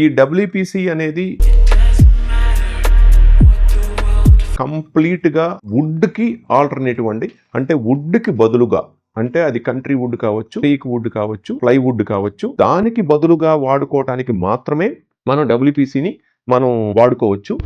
ఈ డబ్ల్యూపీసీ అనేది కంప్లీట్గా వుడ్కి ఆల్టర్నేటివ్ అండి. అంటే వుడ్కి బదులుగా, అంటే అది కంట్రీ వుడ్ కావచ్చు, టేక్ వుడ్ కావచ్చు, ప్లైవుడ్ కావచ్చు, దానికి బదులుగా వాడుకోవటానికి మాత్రమే మనం డబ్ల్యూపీసీని మనం వాడుకోవచ్చు.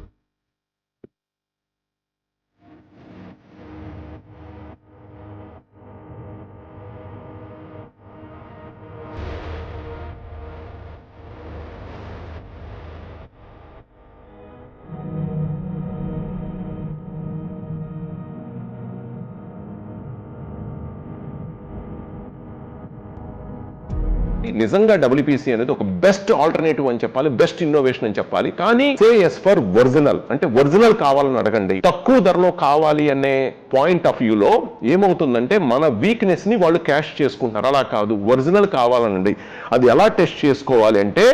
నిజంగా డబ్ల్యూపీసీ అనేది ఒక బెస్ట్ ఆల్టర్నేటివ్ అని చెప్పాలి, బెస్ట్ ఇన్నోవేషన్ అని చెప్పాలి. కానీ సే ఎస్ ఫర్ ఒరిజినల్, అంటే ఒరిజినల్ కావాలని అడగండి. తక్కువ ధరలో కావాలి అనే పాయింట్ ఆఫ్ వ్యూలో ఏమవుతుందంటే మన వీక్నెస్ ని వాళ్ళు క్యాష్ చేసుకుంటారు. అలా కాదు, ఒరిజినల్ కావాలనండి. అది ఎలా టెస్ట్ చేసుకోవాలి అంటే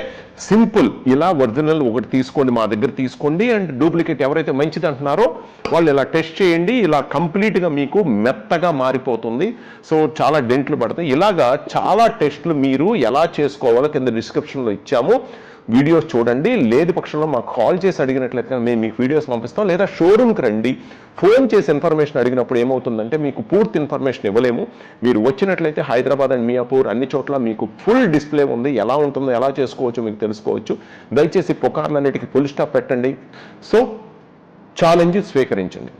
సింపుల్, ఇలా ఒరిజినల్ ఒకటి తీసుకోండి, మా దగ్గర తీసుకోండి, అండ్ డూప్లికేట్ ఎవరైతే మంచిది అంటున్నారో వాళ్ళు ఇలా టెస్ట్ చేయండి. ఇలా కంప్లీట్గా మీకు మెత్తగా మారిపోతుంది. సో చాలా డెంట్లు పడతాయి. ఇలాగా చాలా టెస్ట్లు మీరు ఎలా చేసుకోవాలో కింద డిస్క్రిప్షన్లో ఇచ్చాము, వీడియోస్ చూడండి. లేదు పక్షంలో మాకు కాల్ చేసి అడిగినట్లయితే మేము మీకు వీడియోస్ పంపిస్తాం, లేదా షోరూమ్కి రండి. ఫోన్ చేసి ఇన్ఫర్మేషన్ అడిగినప్పుడు ఏమవుతుందంటే మీకు పూర్తి ఇన్ఫర్మేషన్ ఇవ్వలేము. మీరు వచ్చినట్లయితే హైదరాబాద్ అండ్ మియాపూర్ అన్ని చోట్ల మీకు ఫుల్ డిస్ప్లే ఉంది, ఎలా ఉంటుందో ఎలా చేసుకోవచ్చో మీకు తెలుసుకోవచ్చు. దయచేసి పుకార్లన్నిటికీ ఫుల్ స్టాప్ పెట్టండి. సో ఛాలెంజ్ స్వీకరించండి.